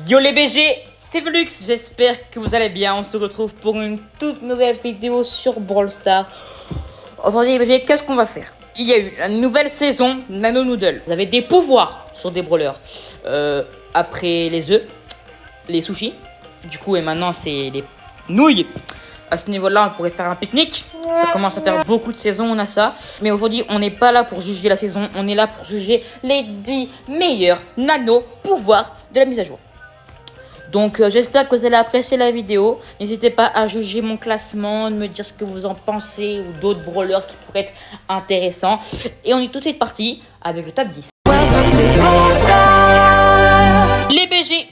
Yo les BG, c'est Velux, j'espère que vous allez bien. On se retrouve pour une toute nouvelle vidéo sur Brawl Stars. Aujourd'hui les BG, qu'est-ce qu'on va faire? Il y a eu la nouvelle saison Nano Noodle. Vous avez des pouvoirs sur des brawlers. Après les œufs, les sushis. Du coup, et maintenant c'est les nouilles. À ce niveau-là, on pourrait faire un pique-nique. Ça commence à faire beaucoup de saisons, on a ça. Mais aujourd'hui, on n'est pas là pour juger la saison. On est là pour juger les 10 meilleurs nano-pouvoirs de la mise à jour. Donc, j'espère que vous allez apprécier la vidéo. N'hésitez pas à juger mon classement, de me dire ce que vous en pensez ou d'autres brawlers qui pourraient être intéressants. Et on est tout de suite parti avec le top 10. Les BG.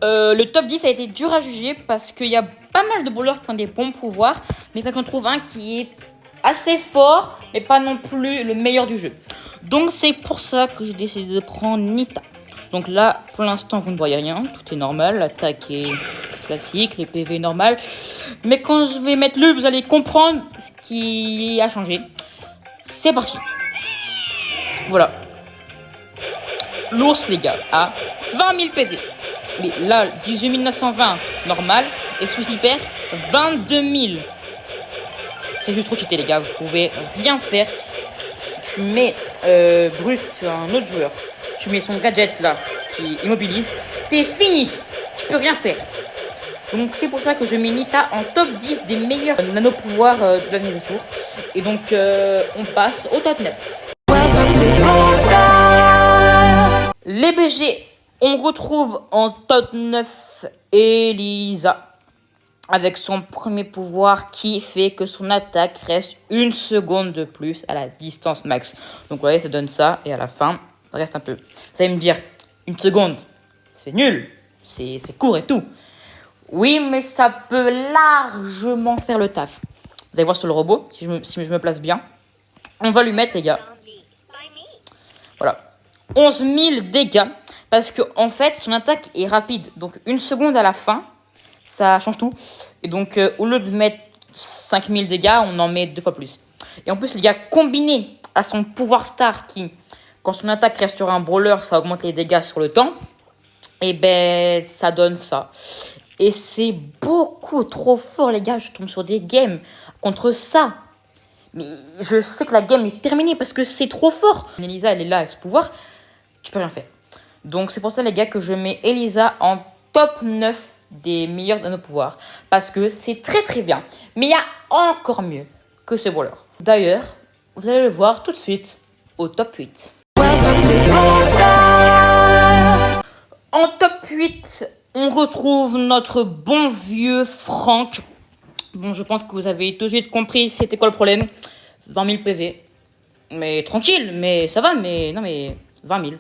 Le top 10 a été dur à juger parce qu'il y a pas mal de brawlers qui ont des bons pouvoirs, mais il faut qu'on trouve un qui est assez fort, mais pas non plus le meilleur du jeu. Donc c'est pour ça que j'ai décidé de prendre Nita. Donc là, pour l'instant, vous ne voyez rien, tout est normal, l'attaque est classique, les PV normal. Mais quand je vais mettre le, vous allez comprendre ce qui a changé. C'est parti. Voilà. L'ours, les gars, à 20 000 PV. Mais là, 18 920, normal. Et sous hyper, 22 000. C'est juste trop cheaté, les gars. Vous pouvez rien faire. Tu mets Bruce sur un autre joueur. Tu mets son gadget là, qui immobilise. T'es fini. Tu peux rien faire. Donc c'est pour ça que je mets Nita en top 10 des meilleurs nano-pouvoirs de la mise à jour. Et donc, on passe au top 9. Les BG. On retrouve en top 9 Elisa avec son premier pouvoir qui fait que son attaque reste une seconde de plus à la distance max. Donc vous voyez, ça donne ça et à la fin, ça reste un peu. Vous allez me dire, une seconde, c'est nul, c'est court et tout. Oui, mais ça peut largement faire le taf. Vous allez voir sur le robot, si je me place bien. On va lui mettre, les gars. Voilà. 11 000 dégâts. Parce que en fait, son attaque est rapide. Donc, une seconde à la fin, ça change tout. Et donc, au lieu de mettre 5000 dégâts, on en met 2 fois plus. Et en plus, les gars, combiné à son pouvoir star qui, quand son attaque reste sur un brawler, ça augmente les dégâts sur le temps. Et ben, ça donne ça. Et c'est beaucoup trop fort, les gars. Je tombe sur des games contre ça. Mais je sais que la game est terminée parce que c'est trop fort. Elisa, elle est là avec ce pouvoir. Tu peux rien faire. Donc c'est pour ça les gars que je mets Elisa en top 9 des meilleurs de nos pouvoirs. Parce que c'est très très bien. Mais il y a encore mieux que ce brawler. D'ailleurs, vous allez le voir tout de suite au top 8. En top 8, on retrouve notre bon vieux Franck. Bon, je pense que vous avez tout de suite compris c'était quoi le problème. 20 000 PV. Mais tranquille, mais ça va, mais non mais 20 000.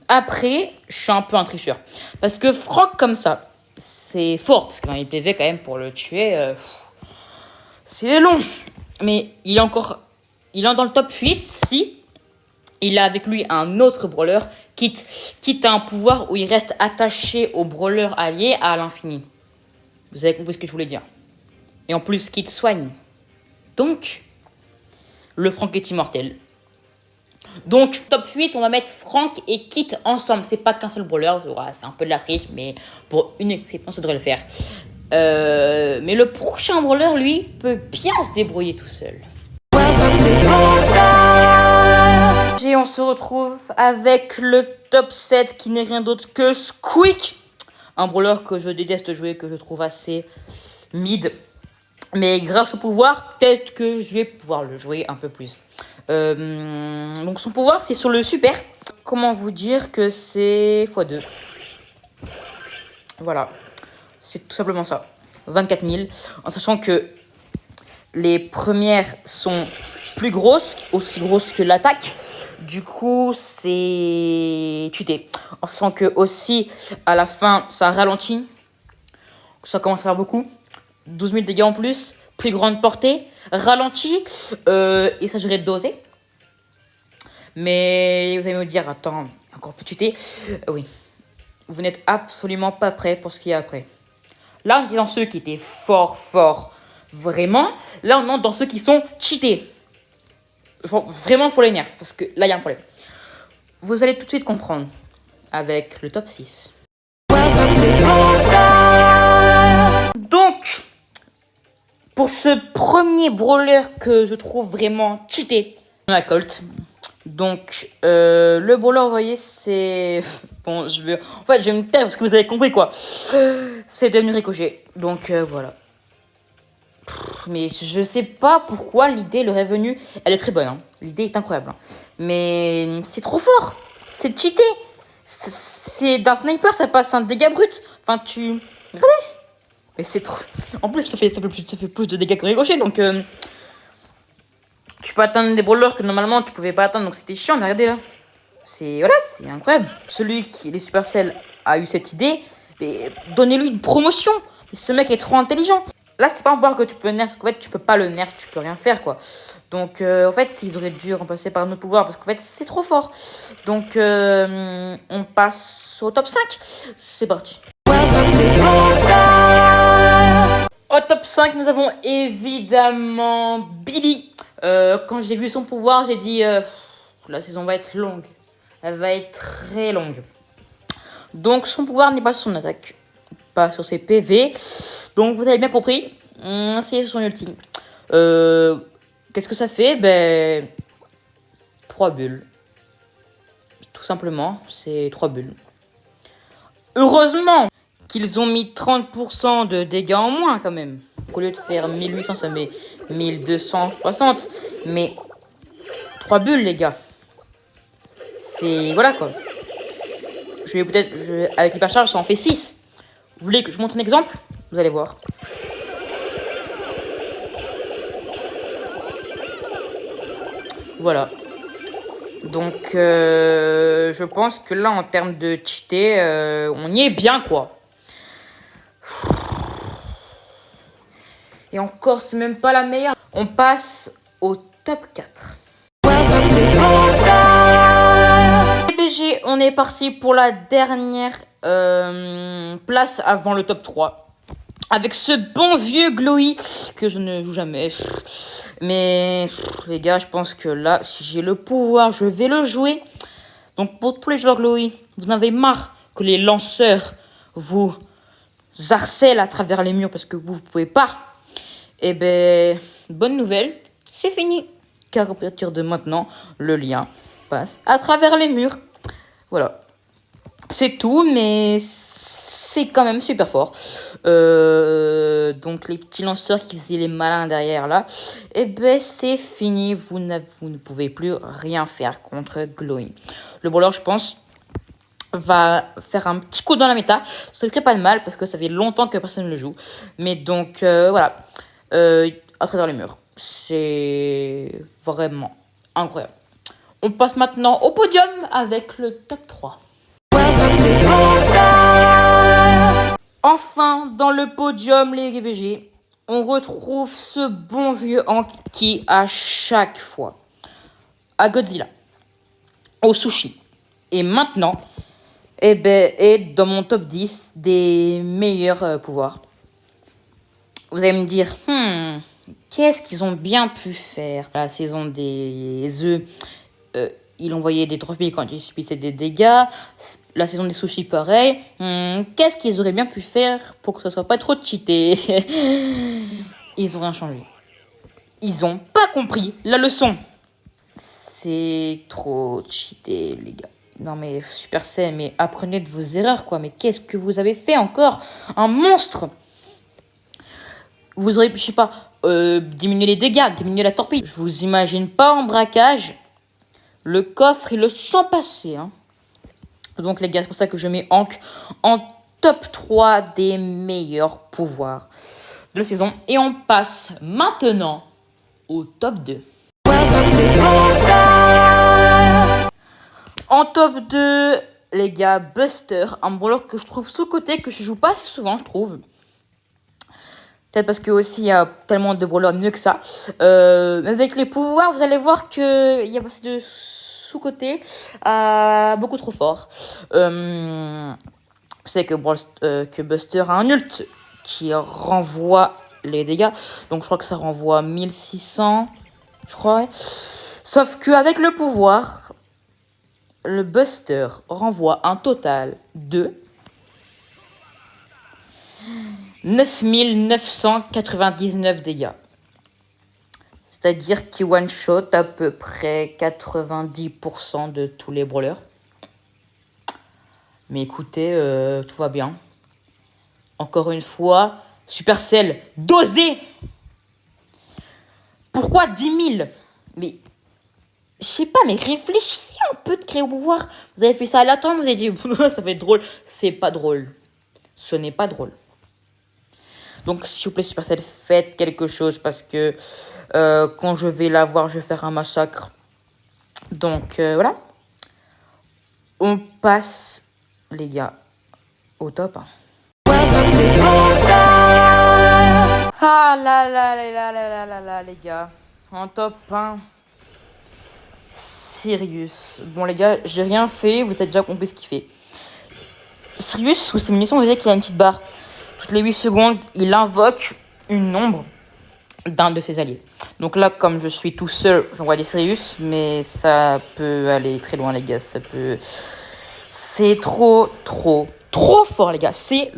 Après, je suis un peu un tricheur. Parce que Franck comme ça, c'est fort. Parce que dans les PV, quand même, pour le tuer, c'est long. Mais il est dans le top 8 si il a avec lui un autre brawler, quitte à un pouvoir où il reste attaché au brawler allié à l'infini. Vous avez compris ce que je voulais dire. Et en plus, quitte soigne. Donc, le Franck est immortel. Donc, top 8, on va mettre Franck et Kit ensemble. C'est pas qu'un seul brawler, c'est un peu de la triche, mais pour une exception, ça devrait le faire. Mais le prochain brawler, lui, peut bien se débrouiller tout seul. Et on se retrouve avec le top 7 qui n'est rien d'autre que Squeak. Un brawler que je déteste jouer, que je trouve assez mid. Mais grâce au pouvoir, peut-être que je vais pouvoir le jouer un peu plus. Donc son pouvoir c'est sur le super. Comment vous dire que c'est x2. Voilà, c'est tout simplement ça. 24 000, en sachant que les premières sont plus grosses, aussi grosses que l'attaque. Du coup c'est cheaté. En sachant que aussi à la fin ça ralentit. Ça commence à faire beaucoup. 12 000 dégâts en plus. Plus grande portée, ralenti, il s'agirait de doser. Mais vous allez me dire, attends, encore plus cheaté. Oui, vous n'êtes absolument pas prêt pour ce qu'il y a après. Là, on est dans ceux qui étaient fort, vraiment. Là, on est dans ceux qui sont cheatés. Vraiment pour les nerfs, parce que là, il y a un problème. Vous allez tout de suite comprendre. avec le top 6. Donc, pour ce premier brawler que je trouve vraiment cheaté, on a Colt. Donc, le brawler, vous voyez, c'est... Bon, je vais me taire parce que vous avez compris, quoi. C'est devenu Ricochet. Donc, voilà. Mais je sais pas pourquoi l'idée leur est venue. Elle est très bonne, hein. L'idée est incroyable. Hein. Mais c'est trop fort. C'est cheaté. C'est d'un sniper, ça passe un dégât brut. Enfin, tu... Regardez. Mais c'est trop... En plus, ça fait plus de dégâts que Ricochet, donc... Tu peux atteindre des brawlers que normalement tu pouvais pas atteindre, donc c'était chiant, mais regardez là. C'est incroyable. Celui qui, les Supercell, a eu cette idée, et donnez-lui une promotion. Ce mec est trop intelligent. Là, c'est pas un pouvoir que tu peux nerf, en fait, tu peux pas le nerf, tu peux rien faire, quoi. Donc, en fait, ils auraient dû remplacer par un autre pouvoir, parce qu'en fait, c'est trop fort. Donc, on passe au top 5. C'est parti. Au top 5, nous avons évidemment Billy. Quand j'ai vu son pouvoir, j'ai dit la saison va être longue. Elle va être très longue. Donc son pouvoir n'est pas sur son attaque, pas sur ses PV. Donc vous avez bien compris, c'est son ultime. Qu'est-ce que ça fait? Ben 3 bulles. Tout simplement, c'est 3 bulles. Heureusement qu'ils ont mis 30% de dégâts en moins quand même. Au lieu de faire 1800, ça met 1260. Mais 3 bulles, les gars. C'est... Voilà, quoi. Avec l'hypercharge, ça en fait 6. Vous voulez que je montre un exemple? Vous allez voir. Voilà. Donc, je pense que là, en termes de cheaté, on y est bien, quoi. Et encore, c'est même pas la meilleure. On passe au top 4. BG, on est parti pour la dernière place avant le top 3. Avec ce bon vieux Glowy que je ne joue jamais. Mais les gars, je pense que là, si j'ai le pouvoir, je vais le jouer. Donc pour tous les joueurs Glowy, vous en avez marre que les lanceurs vous harcèlent à travers les murs parce que vous ne pouvez pas. Eh ben, bonne nouvelle, c'est fini. Car à partir de maintenant, le lien passe à travers les murs. Voilà. C'est tout, mais c'est quand même super fort. Donc les petits lanceurs qui faisaient les malins derrière là, eh ben c'est fini. Vous ne pouvez plus rien faire contre Glowy. Le brawler, je pense, va faire un petit coup dans la méta. Ça ne ferait pas de mal parce que ça fait longtemps que personne ne le joue. Mais donc voilà. À travers les murs. C'est vraiment incroyable. On passe maintenant au podium avec le top 3. Enfin, dans le podium, les GBG, on retrouve ce bon vieux Hank qui, à chaque fois, à Godzilla, au sushi, et maintenant, eh ben, est dans mon top 10 des meilleurs pouvoirs. Vous allez me dire, qu'est-ce qu'ils ont bien pu faire? La saison des œufs, ils envoyaient des torpilles quand ils subissaient des dégâts. La saison des sushis, pareil. Qu'est-ce qu'ils auraient bien pu faire pour que ça soit pas trop cheaté? Ils ont rien changé. Ils ont pas compris la leçon. C'est trop cheaté, les gars. Non mais Supercell, mais apprenez de vos erreurs, quoi. Mais qu'est-ce que vous avez fait encore? Un monstre! Vous aurez pu, je sais pas, diminuer les dégâts, diminuer la torpille. Je vous imagine pas en braquage. Le coffre, il le sent passer. Hein. Donc les gars, c'est pour ça que je mets Hank en top 3 des meilleurs pouvoirs de la saison. Et on passe maintenant au top 2. En top 2, les gars, Buster. Un brawler que je trouve sous-côté, que je joue pas assez souvent, je trouve. Peut-être parce que aussi il y a tellement de brawlers mieux que ça. Avec les pouvoirs, vous allez voir qu'il y a passé de sous-côté à beaucoup trop fort. Vous savez que Buster a un ult qui renvoie les dégâts. Donc je crois que ça renvoie 1600, je crois. Ouais. Sauf qu'avec le pouvoir, le Buster renvoie un total de 9999 dégâts. C'est-à-dire qu'il one-shot à peu près 90% de tous les brawlers. Mais écoutez, tout va bien. Encore une fois, Supercell, dosez! Pourquoi 10 000? Mais, je sais pas, mais réfléchissez un peu de créer au pouvoir. Vous avez fait ça aléatoirement, vous avez dit, ça va être drôle. C'est pas drôle. Ce n'est pas drôle. Donc, s'il vous plaît, Supercell, faites quelque chose parce que quand je vais la voir, je vais faire un massacre. Donc, voilà. On passe, les gars, au top. Ah là là là là là là là, les gars. En top 1. Sirius. Bon, les gars, j'ai rien fait. Vous avez déjà compris ce qu'il fait. Sirius, sous ses munitions, vous voyez qu'il a une petite barre. Toutes les 8 secondes, il invoque une ombre d'un de ses alliés. Donc là, comme je suis tout seul, j'envoie des Sirius, mais ça peut aller très loin, les gars. Ça peut... C'est trop fort, les gars. C'est,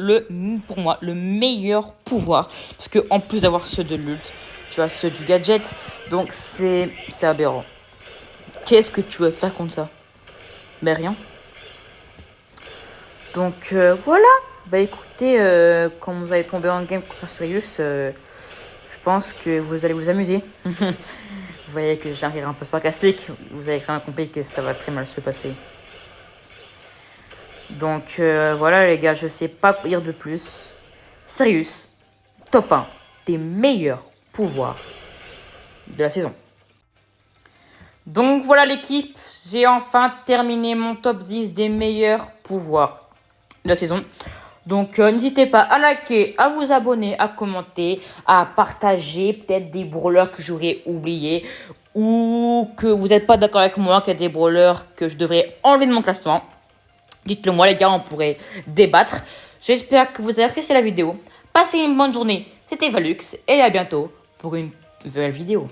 pour moi, le meilleur pouvoir. Parce que en plus d'avoir ceux de l'ult, tu as ceux du gadget. Donc, c'est aberrant. Qu'est-ce que tu veux faire contre ça? Mais rien. Donc, voilà. Bah écoutez, quand vous allez tomber en game contre Sirius, je pense que vous allez vous amuser. Vous voyez que j'ai un rire un peu sarcastique. Vous avez quand même compris que ça va très mal se passer. Donc voilà les gars, je sais pas quoi dire de plus. Sirius, top 1 des meilleurs pouvoirs de la saison. Donc voilà l'équipe, j'ai enfin terminé mon top 10 des meilleurs pouvoirs de la saison. Donc n'hésitez pas à liker, à vous abonner, à commenter, à partager peut-être des brawlers que j'aurais oubliés ou que vous n'êtes pas d'accord avec moi, qu'il y a des brawlers que je devrais enlever de mon classement. Dites-le moi les gars, on pourrait débattre. J'espère que vous avez apprécié la vidéo. Passez une bonne journée, c'était Valux et à bientôt pour une nouvelle vidéo.